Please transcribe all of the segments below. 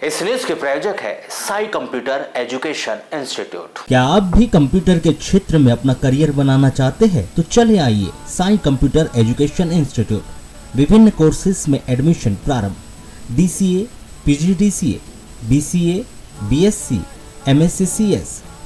इस न्यूज के प्रायोजक है साई कंप्यूटर एजुकेशन इंस्टीट्यूट। क्या आप भी कंप्यूटर के क्षेत्र में अपना करियर बनाना चाहते हैं? तो चले आइए साई कंप्यूटर एजुकेशन इंस्टीट्यूट। विभिन्न कोर्सेज में एडमिशन प्रारंभ। DCA, PGDCA, BCA, BSc, MSc,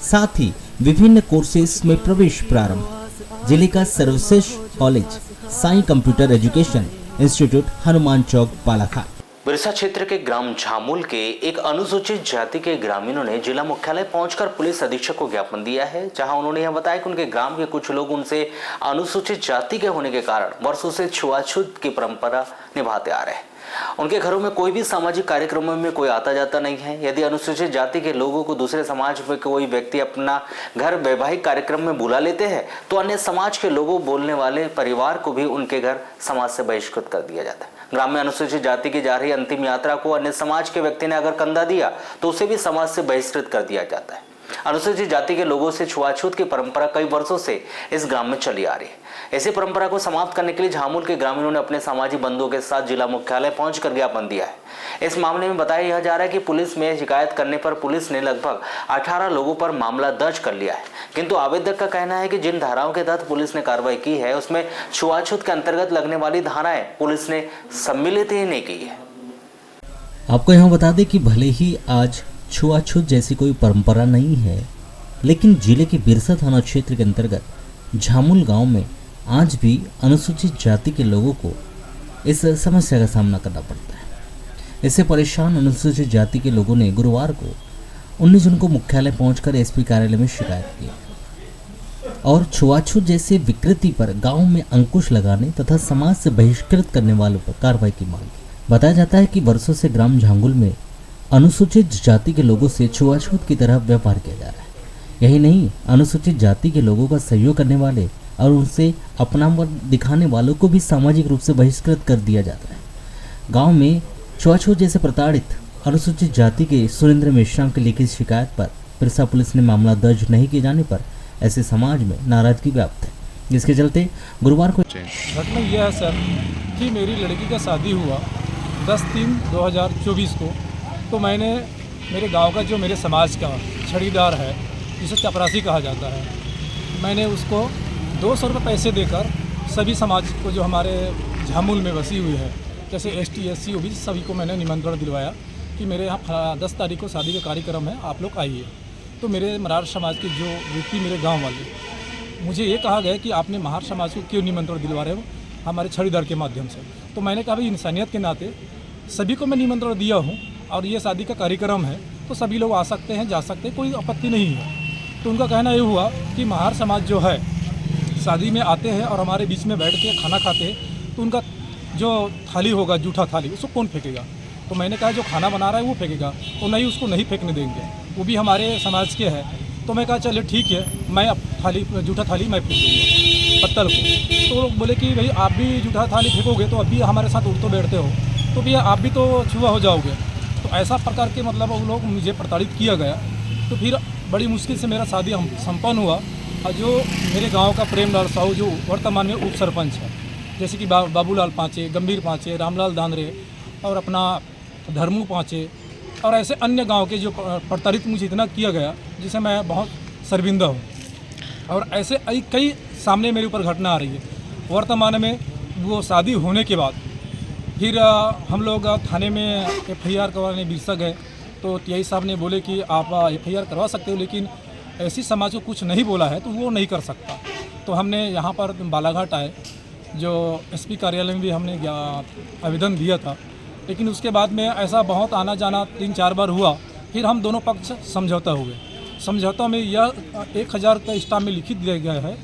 साथ ही विभिन्न कोर्सेज में प्रवेश प्रारंभ। जिले का सर्वश्रेष्ठ college Sai computer education institute, Hanuman Chowk, Balaghat. Birsa क्षेत्र के ग्राम झामुल के एक अनुसूचित जाति के ग्रामीणों ने जिला मुख्यालय पहुंचकर पुलिस अधीक्षक को ज्ञापन दिया है, जहां उन्होंने यह बताया कि उनके ग्राम के कुछ लोग उनसे अनुसूचित जाति के होने के कारण वर्षों से छुआछूत की परंपरा निभाते आ रहे हैं। उनके घरों में कोई भी सामाजिक कार्यक्रमों में कोई आता जाता नहीं है। यदि अनुसूचित जाति के लोगों को दूसरे समाज में कोई व्यक्ति अपना घर वैवाहिक कार्यक्रम में बुला लेते हैं तो अन्य समाज के लोगों बोलने वाले परिवार को भी उनके घर समाज से बहिष्कृत कर दिया जाता है। ग्राम में अनुसूचित जाति की जा रही अंतिम यात्रा को अन्य समाज के व्यक्ति ने अगर कंधा दिया तो उसे भी समाज से बहिष्कृत कर दिया जाता है। अनुसूचित जाति के लोगों से छुआछूत की परंपरा कई वर्षों से इस ग्राम में चली आ रही है। ऐसी परंपरा को समाप्त करने के लिए झामुल के ग्रामीणों ने अपने सामाजिक बंधुओं के साथ जिला मुख्यालय पहुंचकर ज्ञापन दिया है। इस मामले में बताया यह जा रहा है कि पुलिस में शिकायत करने पर पुलिस ने लगभग 18 लोगों पर मामला दर्ज कर लिया है, किंतु आवेदक का कहना है कि जिन धाराओं के तहत पुलिस ने कार्रवाई की है उसमें छुआछूत के अंतर्गत लगने वाली धाराएं पुलिस ने सम्मिलित ही नहीं की है। आपको यहाँ बता दें कि भले ही आज छुआछूत जैसी कोई परंपरा नहीं है, लेकिन जिले के बिरसा थाना क्षेत्र के अंतर्गत झामुल गांव में आज भी अनुसूचित जाति के लोगों को इस समस्या का सामना करना पड़ता है। इससे परेशान अनुसूचित जाति के लोगों ने गुरुवार को 19 जून को मुख्यालय पहुंचकर SP कार्यालय में शिकायत की और छुआछूत जैसे विकृति पर गांव में अंकुश लगाने तथा समाज से बहिष्कृत करने वालों पर कार्रवाई की मांग की। बताया जाता है कि वर्षों से ग्राम झांगुल में अनुसूचित जाति के लोगों से छुआछूत की तरह व्यवहार किया जा रहा है। यही नहीं, अनुसूचित जाति के लोगों का सहयोग करने वाले और उनसे अपनापन दिखाने वालों को भी सामाजिक रूप से बहिष्कृत कर दिया जाता है। गांव में छुआछूत जैसे प्रताड़ित अनुसूचित जाति के सुरेंद्र मेश्राम की लिखित शिकायत पर बिरसा पुलिस ने मामला दर्ज नहीं किए जाने पर ऐसे समाज में नाराजगी व्याप्त है, जिसके चलते गुरुवार को घटना यह है सर कि मेरी लड़की का शादी हुआ 10/3/2024 को। तो मैंने मेरे गांव का जो मेरे समाज का छड़ीदार है, जिसे चपरासी कहा जाता है, मैंने उसको 200 रुपये पैसे देकर सभी समाज को जो हमारे झामुल में बसी हुई है, जैसे ST SC OBC सभी को मैंने निमंत्रण दिलवाया कि मेरे यहाँ 10 तारीख को शादी का कार्यक्रम है, आप लोग आइए। तो मेरे मरार समाज के जो व्यक्ति मेरे गांव वाले मुझे ये कहा गया कि आपने महार समाज को क्यों निमंत्रण दिलवा रहे हो हमारे छड़ीदार के माध्यम से। तो मैंने कहा भाई इंसानियत के नाते सभी को मैं निमंत्रण दिया हूँ और ये शादी का कार्यक्रम है तो सभी लोग आ सकते हैं, जा सकते हैं, कोई आपत्ति नहीं है। तो उनका कहना ये हुआ कि महार समाज जो है शादी में आते हैं और हमारे बीच में बैठ के खाना खाते हैं, तो उनका जो थाली होगा, जूठा थाली, उसको कौन फेंकेगा? तो मैंने कहा जो खाना बना रहा है वो फेंकेगा। तो नहीं, उसको नहीं फेंकने देंगे, वो भी हमारे समाज के हैं। तो मैं कहा चलिए ठीक है, मैं अब जूठा थाली मैं फेंक दूँगा पत्तल को। तो लोग बोले कि भाई आप भी जूठा थाली फेंकोगे तो अभी हमारे साथ उठते बैठते हो, तो भैया आप भी तो छुआ हो जाओगे। तो ऐसा प्रकार के मतलब वो लोग मुझे प्रताड़ित किया गया। तो फिर बड़ी मुश्किल से मेरा शादी संपन्न हुआ। और जो मेरे गांव का प्रेमलाल साहू जो वर्तमान में उप सरपंच है, जैसे कि बाबूलाल पांचे, गंभीर पांचे, रामलाल दानरे और अपना धर्मू पांचे और ऐसे अन्य गांव के जो प्रताड़ित मुझे इतना किया गया जिसे मैं बहुत शर्मिंदा हूँ। और ऐसे कई सामने मेरे ऊपर घटना आ रही है। वर्तमान में वो शादी होने के बाद फिर हम लोग थाने में FIR करवाने बिरसा गए। तो TI साहब ने बोले कि आप FIR करवा सकते हो, लेकिन ऐसी समाज को कुछ नहीं बोला है तो वो नहीं कर सकता। तो हमने यहाँ पर बालाघाट आए, जो SP कार्यालय में भी हमने आवेदन दिया था, लेकिन उसके बाद में ऐसा बहुत आना जाना 3-4 बार हुआ। फिर हम दोनों पक्ष समझौता हुए। समझौता में यह 1000 का स्टाम्प में लिखित दिया गया है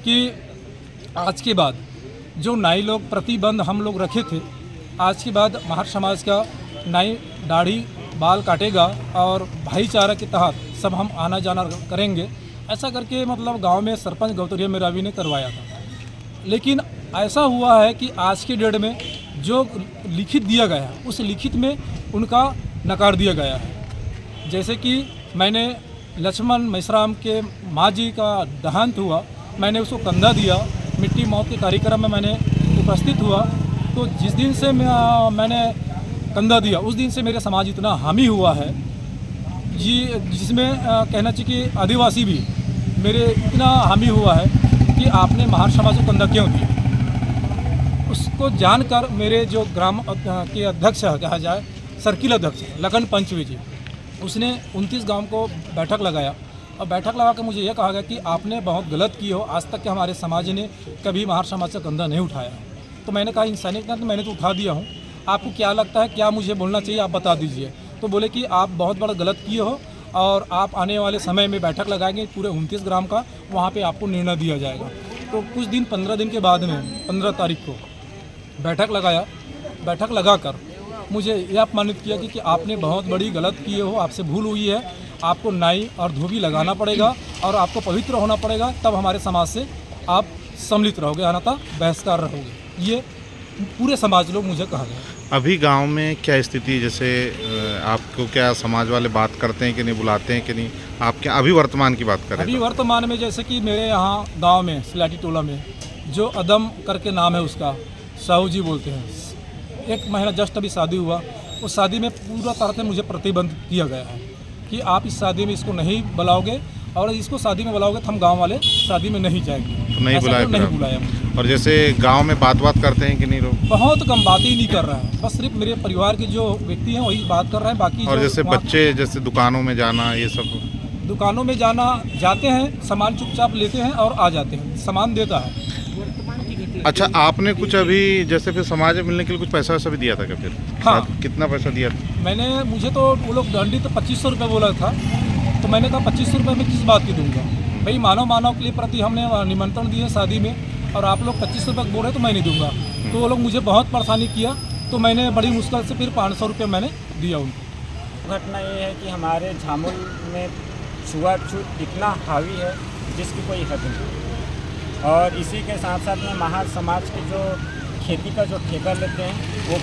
कि आज के बाद जो नाई लोग प्रतिबंध हम लोग रखे थे, आज के बाद महार समाज का नाई दाढ़ी बाल काटेगा और भाईचारा के तहत सब हम आना जाना करेंगे। ऐसा करके मतलब गांव में सरपंच गौतरिया मेरावी ने करवाया था। लेकिन ऐसा हुआ है कि आज की डेट में जो लिखित दिया गया है उस लिखित में उनका नकार दिया गया है। जैसे कि मैंने लक्ष्मण मेश्राम के माँ जी का देहांत हुआ, मैंने उसको कंधा दिया, मिट्टी मौत के कार्यक्रम में मैंने उपस्थित हुआ। तो जिस दिन से मैंने कंधा दिया, उस दिन से मेरे समाज इतना हामी हुआ है जी, जिसमें कहना चाहिए कि आदिवासी भी मेरे इतना हामी हुआ है कि आपने महार समाज को कंधा क्यों दिया। उसको जानकर मेरे जो ग्राम के अध्यक्ष है, कहा जाए सर्किल अध्यक्ष लखन पंचवी जी, उसने 29 गांव को बैठक लगाया और बैठक लगा के मुझे यह कहा गया कि आपने बहुत गलत की हो, आज तक के हमारे समाज ने कभी महार समाज का कंधा नहीं उठाया। तो मैंने कहा इंसानियत का तो मैंने तो उठा दिया हूँ, आपको क्या लगता है, क्या मुझे बोलना चाहिए, आप बता दीजिए। तो बोले कि आप बहुत बड़ा गलत किए हो और आप आने वाले समय में बैठक लगाएंगे पूरे 29 ग्राम का, वहाँ पे आपको निर्णय दिया जाएगा। तो कुछ दिन 15 दिन के बाद में 15 तारीख को बैठक लगाया, बैठक लगाकर मुझे यह अपमानित किया कि आपने बहुत बड़ी गलत किए हो, आपसे भूल हुई है, आपको नाई और धोबी लगाना पड़ेगा और आपको पवित्र होना पड़ेगा, तब हमारे समाज से आप सम्मिलित रहोगे, अन्यथा बहिष्कार रहोगे। ये पूरे समाज लोग मुझे कहा गया। अभी गांव में क्या स्थिति, जैसे आपको क्या समाज वाले बात करते हैं कि नहीं, बुलाते हैं कि नहीं, आप क्या अभी वर्तमान की बात करें? अभी वर्तमान में जैसे कि मेरे यहाँ गांव में सिलाटी टोला में जो अदम करके नाम है उसका, साहू जी बोलते हैं, 1 महीना जस्ट अभी शादी हुआ, उस शादी में पूरा तरह से मुझे प्रतिबंध किया गया है कि आप इस शादी में इसको नहीं बुलाओगे और इसको शादी में बुलाओगे तो हम गाँव वाले शादी में नहीं जाएंगे। तो नहीं बुलाया? नहीं बुलाया मुझे। और जैसे गांव में बात करते हैं कि नहीं लोग? बहुत कम, बात ही नहीं कर रहा है, बस सिर्फ मेरे परिवार के जो व्यक्ति हैं वही बात कर रहे हैं। बाकी और जैसे बच्चे जैसे दुकानों में जाना, ये सब? दुकानों में जाना, जाते हैं, सामान चुपचाप लेते हैं और आ जाते हैं, सामान देता है। अच्छा, आपने कुछ अभी जैसे फिर समाज में मिलने के लिए कुछ पैसा वैसा भी दिया था क्या फिर? हाँ। कितना पैसा दिया था? मुझे तो वो लोग दंडी तो 2500 रुपये बोला था, तो मैंने कहा 2500 रुपये में किस बात की दूंगा भाई, मानव के लिए प्रति हमने निमंत्रण दिए शादी में और आप लोग 2500 रुपये बोल रहे तो मैं नहीं दूंगा। तो वो लोग मुझे बहुत परेशानी किया, तो मैंने बड़ी मुश्किल से फिर 500 रुपये मैंने दिया उनको। घटना ये है कि हमारे झामुल में छुआछूत इतना हावी है जिसकी कोई हद नहीं, और इसी के साथ साथ में महार समाज के जो खेती का जो ठेका लेते हैं, वो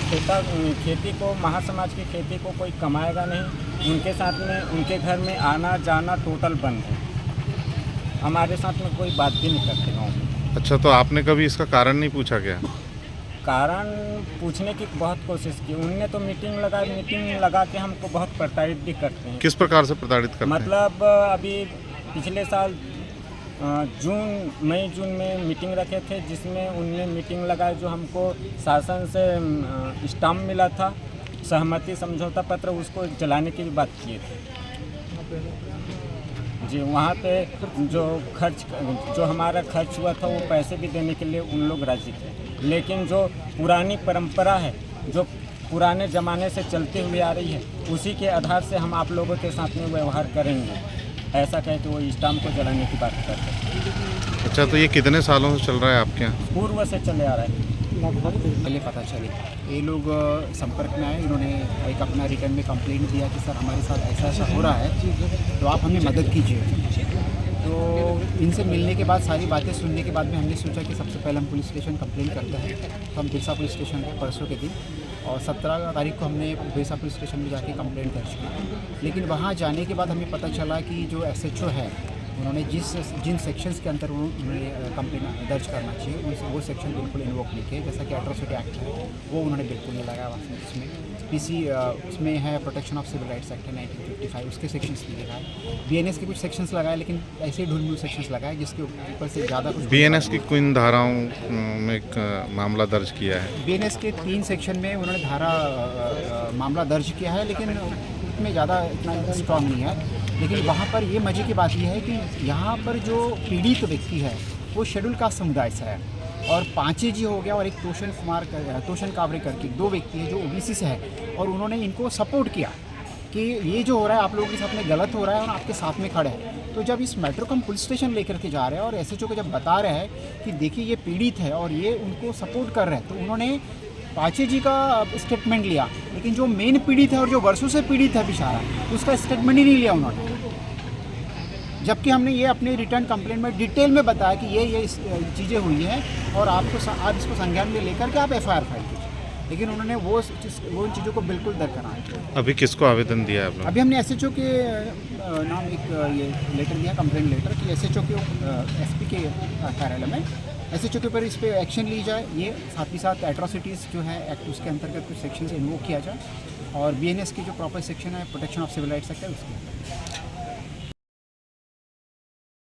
खेती को, महार समाज की खेती को कोई कमाएगा नहीं, उनके साथ में उनके घर में आना जाना टोटल बंद है, हमारे साथ में कोई बात भी नहीं करते गाँव में। अच्छा, तो आपने कभी इसका कारण नहीं पूछा क्या? कारण पूछने की बहुत कोशिश की, उनने तो मीटिंग लगा के हमको बहुत प्रताड़ित भी करते हैं। किस प्रकार से प्रताड़ित करते हैं? मतलब अभी पिछले साल मई जून में मीटिंग रखे थे, जिसमें उनने मीटिंग लगाई, जो हमको शासन से स्टाम्प मिला था, सहमति समझौता पत्र, उसको जलाने की भी बात किए थे जी। वहाँ पे जो हमारा खर्च हुआ था वो पैसे भी देने के लिए उन लोग राजी थे, लेकिन जो पुरानी परंपरा है, जो पुराने ज़माने से चलती हुई आ रही है, उसी के आधार से हम आप लोगों के साथ में व्यवहार करेंगे, ऐसा कह के वो स्टाम्प को जलाने की बात करते हैं। अच्छा, तो ये कितने सालों से चल रहा है आपके यहाँ? पूर्व से चले आ रहा है। पहले पता चली, ये लोग संपर्क में आए, इन्होंने एक अपना रिटर्न में कंप्लेंट दिया कि सर हमारे साथ ऐसा ऐसा हो रहा है, तो आप हमें मदद कीजिए। तो इनसे मिलने के बाद, सारी बातें सुनने के बाद में हमने सोचा कि सबसे पहले हम पुलिस स्टेशन कंप्लेंट करते हैं। तो हम बिरसा पुलिस स्टेशन गए परसों के दिन, और 17 तारीख को हमने बिरसा पुलिस स्टेशन में जाके कंप्लेंट दर्ज की। लेकिन वहाँ जाने के बाद हमें पता चला कि जो SHO है, उन्होंने जिन सेक्शंस के अंदर उन्होंने कंप्लेंट दर्ज करना चाहिए, वो सेक्शन बिल्कुल इन्वोक नहीं किए। जैसा कि एट्रोसिटी एक्ट है, वो उन्होंने बिल्कुल नहीं लगाया उसमें। उसमें है protection of civil rights act है 1955, उसके सेक्शंस नहीं लगाए। BNS के कुछ सेक्शंस लगाए, लेकिन ऐसे ही ढूंढ सेक्शंस लगाए जिसके ऊपर से ज़्यादा कुछ। BNS की किन धाराओं में एक मामला दर्ज किया है? BNS के 3 सेक्शन में उन्होंने मामला दर्ज किया है, लेकिन उसमें ज़्यादा इतना स्ट्रॉन्ग नहीं है। लेकिन वहाँ पर ये मजे की बात यह है कि यहाँ पर जो पीड़ित व्यक्ति है वो शेड्यूल कास्ट समुदाय से है, और पांचे जी हो गया और एक तोशन कावरे करके 2 व्यक्ति है जो OBC से है, और उन्होंने इनको सपोर्ट किया कि ये जो हो रहा है आप लोगों के साथ में गलत हो रहा है और आपके साथ में खड़े हैं। तो जब इस मैटर को हम पुलिस स्टेशन लेकर के जा रहे हैं और SHO को जब बता रहे हैं कि देखिए ये पीड़ित है और ये उनको सपोर्ट कर रहे हैं, तो उन्होंने पाचे जी का स्टेटमेंट लिया, लेकिन जो मेन पीड़ित है और जो वर्षों से पीड़ित है बेचारा, उसका स्टेटमेंट ही नहीं लिया उन्होंने। जबकि हमने ये अपने रिटर्न कंप्लेंट में डिटेल में बताया कि ये चीज़ें हुई हैं और आप इसको संज्ञान में लेकर के आप FIR फाइल कीजिए, लेकिन उन्होंने वो चीज़ों को बिल्कुल दरकरार। अभी किसको आवेदन दिया है आप लोग? अभी हमने SHO के नाम एक ये लेटर दिया, कंप्लेंट लेटर, कि SHO के SP के कार्यालय में ऐसे चौके पर इस पर एक्शन ली जाए, ये साथ ही साथ एट्रोसिटीज़ जो है एक्ट उसके अंतर्गत कुछ सेक्शन से इन्वोक किया जाए और BNS की जो प्रॉपर सेक्शन है protection of civil rights act है उसके